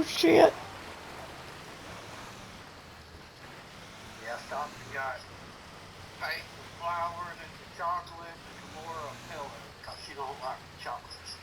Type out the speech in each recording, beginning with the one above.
shit. Yeah, stopped and got paint and flowers and some chocolate and some more pillows because she don't like chocolates.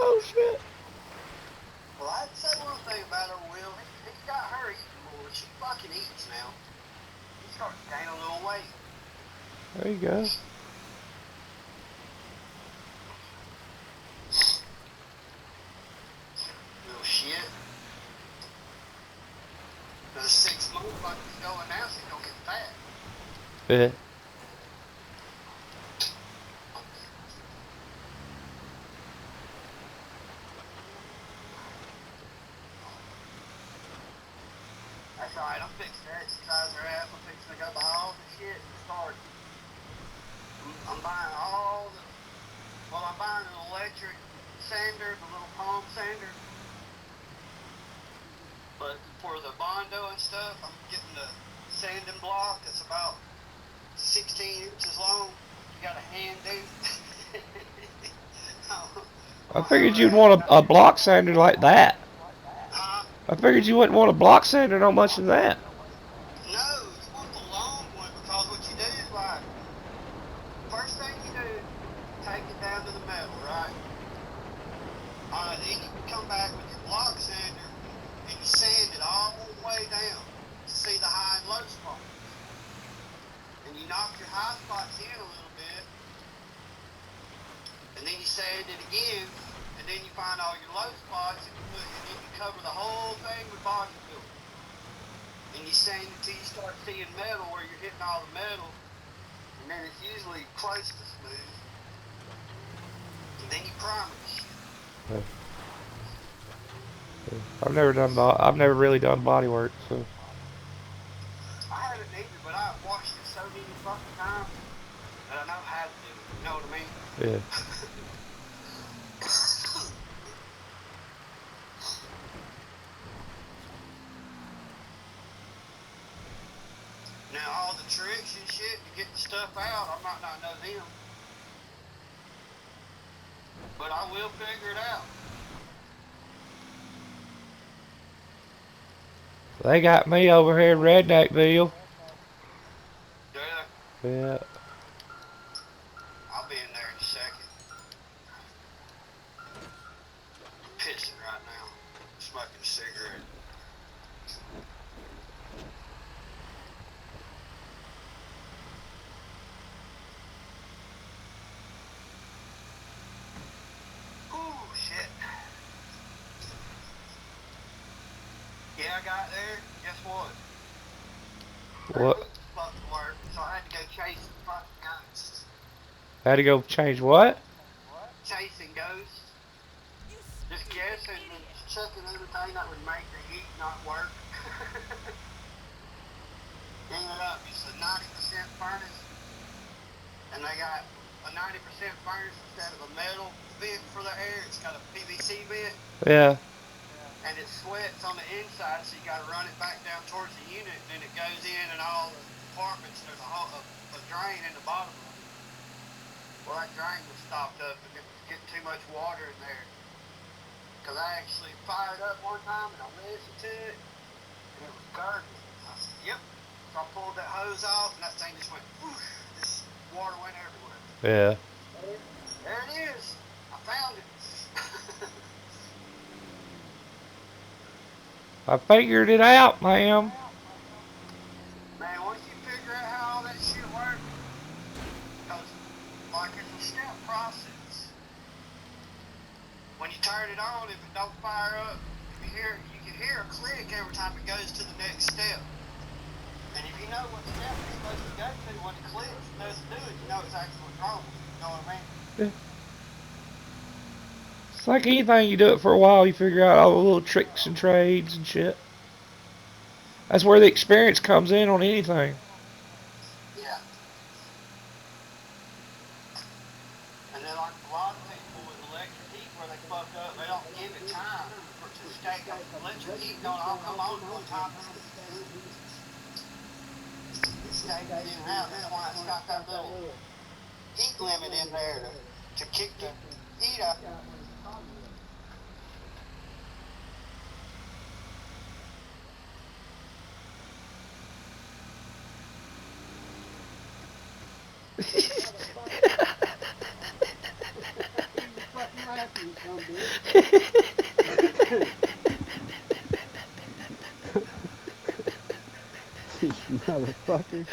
Oh shit. Well, I'd say one thing about her, Will. He got her eating more. She fucking eats now. He starts to gain a little weight. There you go. Little shit. For the 6 months like he's going now, she's gonna get fat. Yeah. That's alright, I'm fixing to exercise her ass. I'm fixing to go buy all the shit and start. I'm buying all the. Well, I'm buying an electric sander, the little palm sander. But for the Bondo and stuff, I'm getting the sanding block that's about 16 inches long. You got a hand, dude. I figured you'd want a block sander like that. Huh? I figured you wouldn't want a block sander no much than that. No, you want the long one because what you do is like, first thing you do, take it down to the metal, right? Alright, then you come back with your block sander and you sand it all the way down to see the high and low spots. And you knock your high spots in a little bit, and then you sand it again, and then you find all your low spots, and then you cover the whole thing with body filler. And you sand it till you start seeing metal where you're hitting all the metal, and then it's usually close to smooth. And then you primer the shit. I've never really done body work, so. I haven't either, but I've watched it so many fucking times that I know how to do it. You know what I mean? Yeah. Now all the tricks and shit to get the stuff out, I might not know them. But I will figure it out. They got me over here in Redneckville. Yeah, Yeah. I'll be in there in a second. I'm pissing right now. Smoking a cigarette. Ooh, shit. Yeah, I got there. Guess what? What? Fucking work. So I had to go chasing fucking ghosts. Had to go change what? Chasing ghosts. Just guessing and checking everything that would make the heat not work. Ended up, it's a 90% furnace. And they got a 90% furnace instead of a metal vent for the air. It's got a PVC vent. Yeah. And it sweats on the inside, so you got to run it back down towards the unit, and then it goes in and all the compartments. There's a drain in the bottom of it. Well, that drain was stopped up, and it was getting too much water in there. Because I actually fired up one time, and I listened to it, and it was gurgling. I said, yep. So I pulled that hose off, and that thing just went, whoosh, this water went everywhere. Yeah. There it is. I found it. I figured it out, ma'am. Man, once you figure out how all that shit works, because, like, it's a step process. When you turn it on, if it don't fire up, you can hear a click every time it goes to the next step. And if you know what step it's supposed to go to when it clicks, it doesn't do it, you know exactly what's wrong with it. You know what I mean? Yeah. It's like anything, you do it for a while, you figure out all the little tricks and trades and shit. That's where the experience comes in on anything. Yeah. And then like a lot of people with electric heat where they take the electric heat on, I'll come on one time. It stays in and out. That's why it's got that little heat limit in there to kick the heat up. You motherfucker.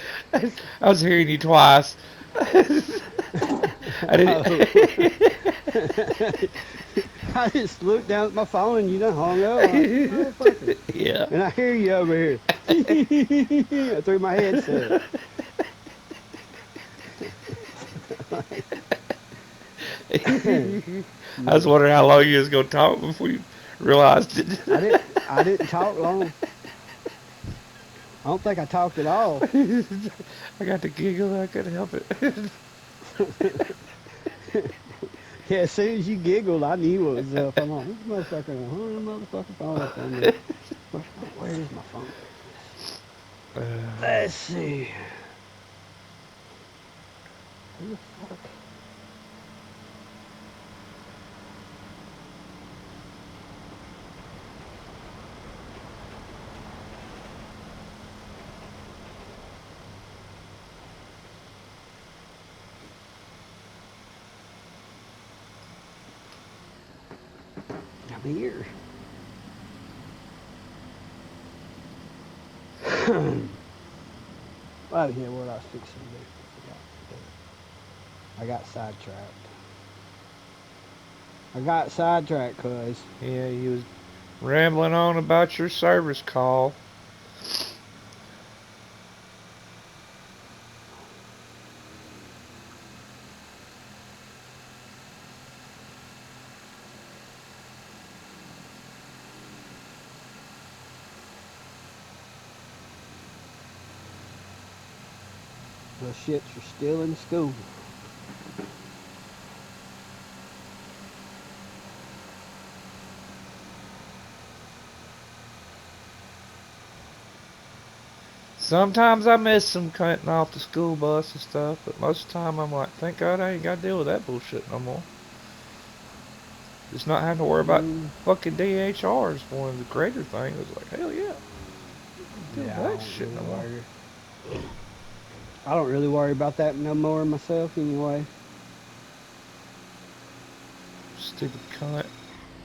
I was hearing you twice. I didn't. I just looked down at my phone and you done hung up. Like, motherfucker. Yeah. And I hear you over here. I threw my headset. I was wondering how long you was gonna talk before you realized it. I didn't talk long. I don't think I talked at all. I got to giggle. I couldn't help it. Yeah, as soon as you giggled, I knew what was up. I'm like, this motherfucker, motherfucker phone up on me. Where is my phone? Let's see. Who the fuck? I'm here. Oh yeah, what I was fixing to do. I got sidetracked. Cuz. Yeah, you was rambling on about your service call. Those shits are still in school. Sometimes I miss them cutting off the school bus and stuff, but most of the time I'm like, thank God I ain't got to deal with that bullshit no more. Just not having to worry about fucking DHR is one of the greater things. It's like, hell yeah. Yeah, That shit no more. I don't really worry about that no more myself anyway. Stupid cunt.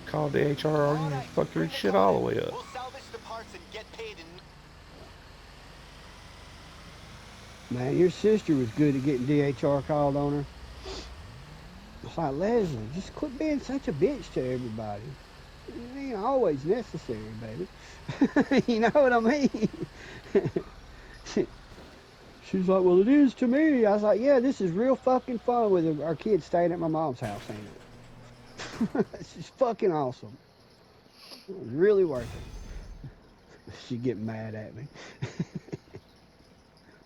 Call DHR and fuck your shit all the way up. We'll salvage the parts and get paid in. Man, your sister was good at getting DHR called on her. It's like, Leslie, just quit being such a bitch to everybody. It ain't always necessary, baby. You know what I mean? She's like, well, it is to me. I was like, yeah, this is real fucking fun with our kids staying at my mom's house, ain't it? It's just fucking awesome. It was really worth it. She getting mad at me.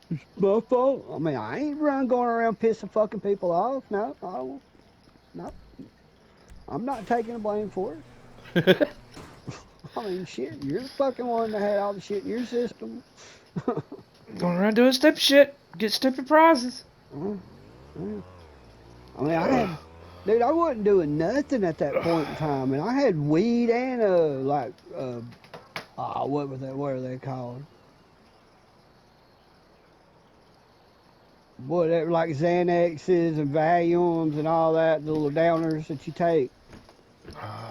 It's my fault. I mean, I ain't going around pissing fucking people off. No, I don't. No. I'm not taking the blame for it. I mean, shit, you're the fucking one that had all the shit in your system. Going around doing stupid shit. Get stupid prizes. I mean, dude, I wasn't doing nothing at that point in time, and I had weed and what are they called? Whatever, like Xanaxes and Valiums and all that, the little downers that you take.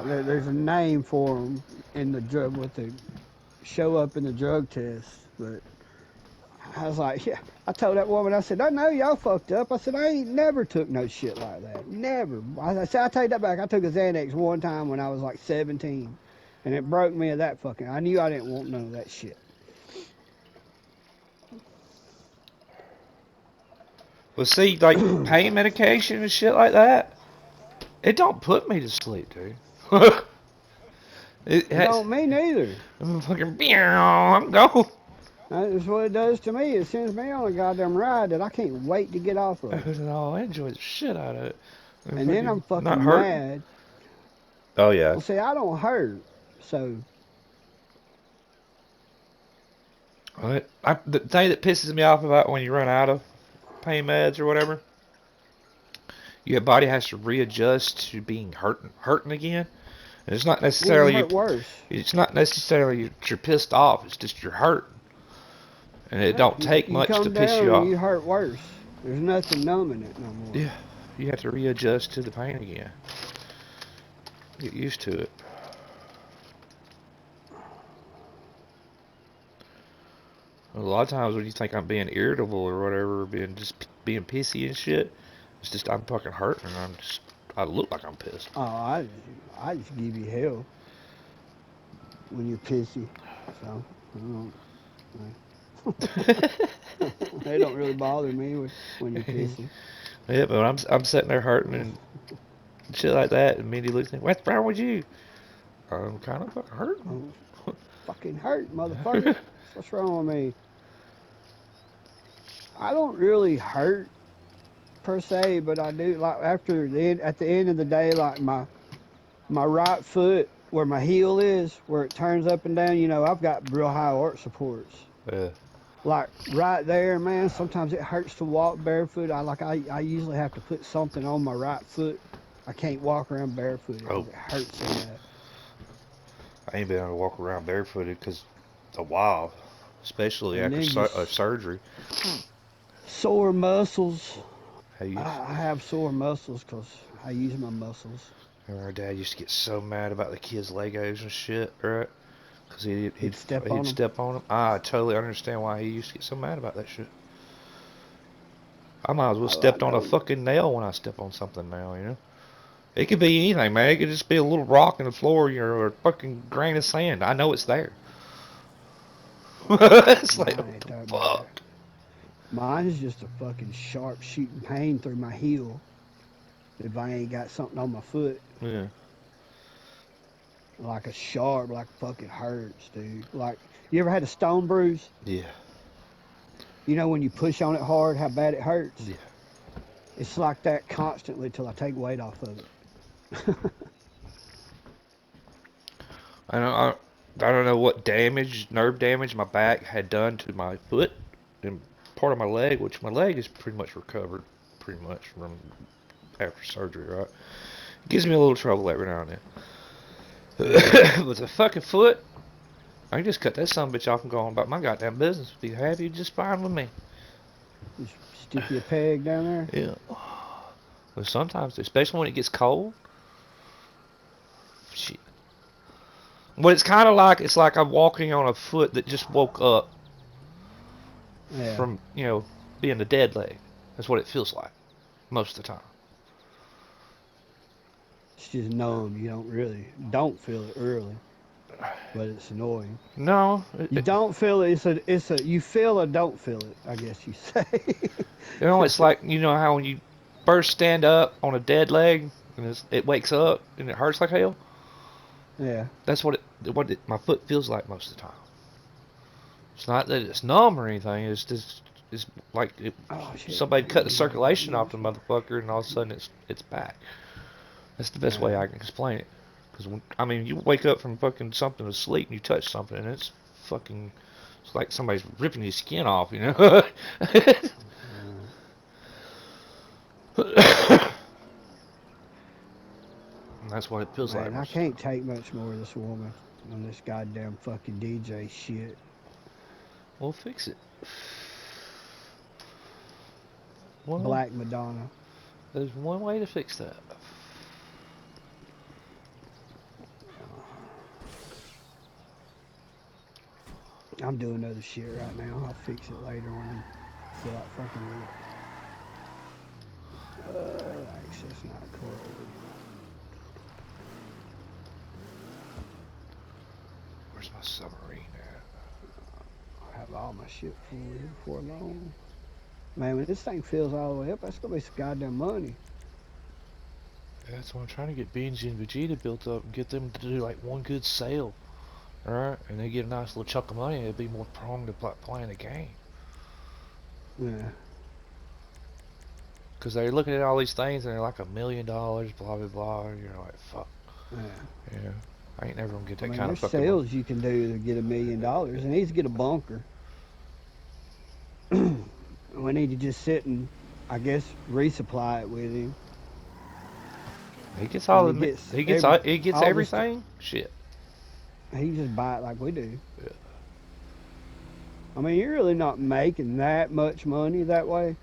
There's a name for them in the drug, what they show up in the drug test, but I was like, yeah. I told that woman, I said, I know y'all fucked up. I said, I ain't never took no shit like that. Never. I said, I take that back. I took a Xanax one time when I was like 17. And it broke me of that fucking. I knew I didn't want none of that shit. Well, see, like pain medication and shit like that, it don't put me to sleep, dude. It don't me neither. I'm fucking, I'm gone. That's what it does to me. It sends me on a goddamn ride that I can't wait to get off of. I enjoy the shit out of it. And then I'm fucking mad. Oh, yeah. Well, see, I don't hurt. So The thing that pisses me off about when you run out of pain meds or whatever, your body has to readjust to being hurting again. And it's not Well, you necessarily hurt worse. it's not necessarily that you're pissed off. It's just you're hurt, and it Yeah, don't take you much to come piss down you and off. you hurt worse. There's nothing numbing it no more. Yeah, you have to readjust to the pain again. Get used to it. A lot of times when you think I'm being irritable or whatever, or being pissy and shit, it's just I'm fucking hurting and I look like I'm pissed. Oh, I just give you hell when you're pissy. So, I don't, they don't really bother me when you're pissy. Yeah, but I'm sitting there hurting and shit like that, and Mindy looks at me, what's wrong with you? I'm kind of fucking hurting. I'm fucking hurt, motherfucker. What's wrong with me? I don't really hurt per se, but I do like at the end of the day, like my right foot where my heel is, where it turns up and down. You know, I've got real high arch supports. Yeah. Like right there, man. Sometimes it hurts to walk barefoot. I usually have to put something on my right foot. I can't walk around barefooted because Oh, it hurts so bad. I ain't been able to walk around barefooted because a while, especially And after then just surgery. sore muscles. How you? I have sore muscles because I use my muscles. Remember our dad used to get so mad about the kids' Legos and shit, right? Because He'd step on he'd 'em. step on them. I totally understand why he used to get so mad about that shit. I might as well I stepped on a don't. fucking nail when I step on something now, you know? It could be anything, man. It could just be a little rock in the floor, or a fucking grain of sand. I know it's there. It's like, Mine what ain't the that bad. fuck? Mine is just a fucking sharp shooting pain through my heel if I ain't got something on my foot. Yeah. Like a sharp, like fucking hurts, dude. Like, you ever had a stone bruise? Yeah. You know when you push on it hard, how bad it hurts? Yeah. It's like that constantly till I take weight off of it. I don't, I, I don't know what nerve damage my back had done to my foot and part of my leg, which my leg is pretty much recovered, pretty much from after surgery, right? It gives me a little trouble every now and then. With a fucking foot, I can just cut that son of a bitch off and go on about my goddamn business. Be happy just fine with me. Just stick you a peg down there. Yeah. But sometimes, especially when it gets cold, shit. But it's like I'm walking on a foot that just woke up Yeah. from, being a dead leg. That's what it feels like most of the time. It's just numb. You don't feel it really, but it's annoying. No, You don't feel it. You feel or don't feel it, I guess you say. it's like, how when you first stand up on a dead leg and it wakes up and it hurts like hell? Yeah. That's what my foot feels like most of the time. It's not that it's numb or anything. It's just like Oh shit. somebody cut the circulation off the motherfucker and all of a sudden it's back. That's the best way I can explain it. Because you wake up from fucking something to sleep and you touch something and it's like somebody's ripping your skin off, you know? And that's what it feels like Man, I most of the time. can't take much more of this woman on this goddamn fucking DJ shit. We'll fix it. Well, Black Madonna. there's one way to fix that. I'm doing other shit right now. I'll fix it later on. I feel like fucking with it. Access not closed. Where's my submarine at? I'll have all my shit full here before long. Man, when this thing fills all the way up, that's gonna be some goddamn money. Yeah, that's why I'm trying to get Benji and Vegeta built up and get them to do like one good sale. Alright? And they get a nice little chunk of money and it'd be more prone to playing the game. Yeah. Because they're looking at all these things and they're like $1 million, blah blah blah. And you're like, fuck. Yeah. Yeah. I ain't never gonna get that I mean, kind of there's fucking money. sales you can do to get $1 million. And needs to get a bunker. We need to just sit and, I guess, resupply it with him. He gets all And the he gets all this. everything. Shit. He just buy it like we do. Yeah. I mean, you're really not making that much money that way,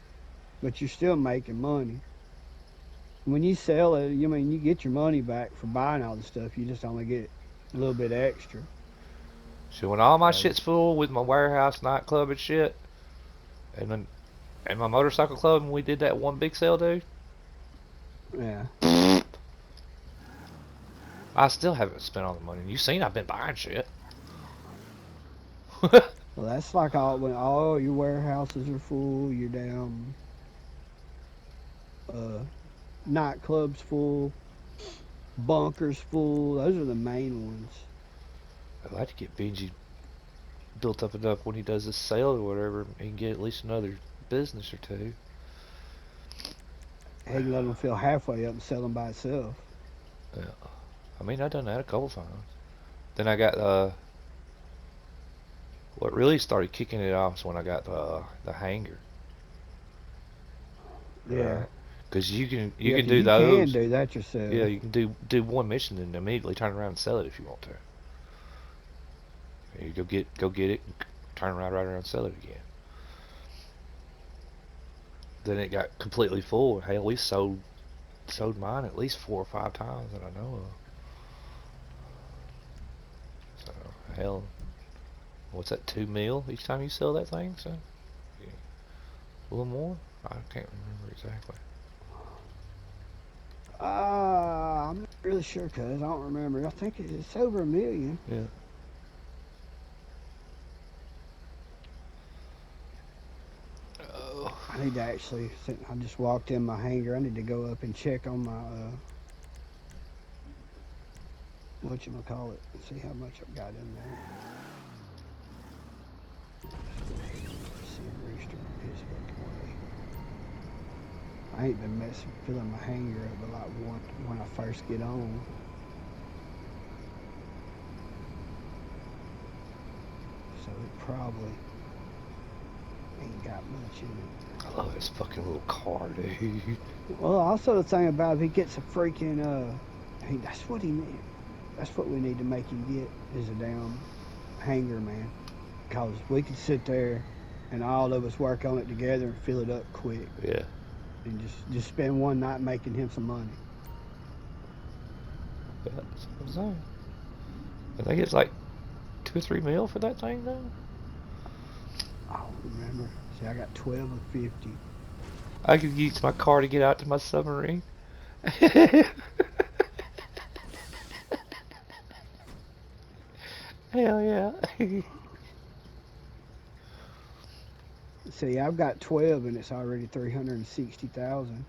but you're still making money. When you sell it, you get your money back for buying all the stuff. You just only get a little bit extra. So when all my So, shit's full with my warehouse, nightclub and shit, and my motorcycle club, and we did that one big sale, dude. yeah. I still haven't spent all the money. You seen I've been buying shit. Well, that's like when all your warehouses are full, your damn nightclubs full, bunkers full. Those are the main ones. I'd like to get Benji built up enough when he does this sale or whatever, he can get at least another business or two. He can let them fill halfway up and sell them by itself. Yeah. I mean, I've done that a couple times. Then I got what really started kicking it off is when I got the hanger. Yeah. Because you can Yeah, 'cause do you those. can do that yourself. Yeah, you can do one mission and immediately turn around and sell it if you want to. You go get it, and turn right around and sell it again. Then it got completely full. Hell, we sold mine at least 4 or 5 times that I know of. So hell, what's that, 2 mil each time you sell that thing? So yeah. A little more. I can't remember exactly. I'm not really sure, cuz I don't remember. I think it's over $1 million. Yeah. Oh. I need to actually. I just walked in my hangar. I need to go up and check on my whatchamacallit, and see how much I've got in there. See Rooster his fucking way. I ain't been filling my hangar up, but like when I first get on. So it probably ain't got much in it. I love this fucking little car, dude. Well, also the thing about if he gets a freaking that's what he need. That's what we need to make him get is a damn hangar, man. Cause we could sit there and all of us work on it together and fill it up quick. Yeah. And just spend one night making him some money. Yeah, that's what I'm saying. I think it's like 2 or 3 mil for that thing, though. I don't remember. See, I got 12 of 50. I could use my car to get out to my submarine. Hell yeah. See, I've got 12 and it's already 360,000.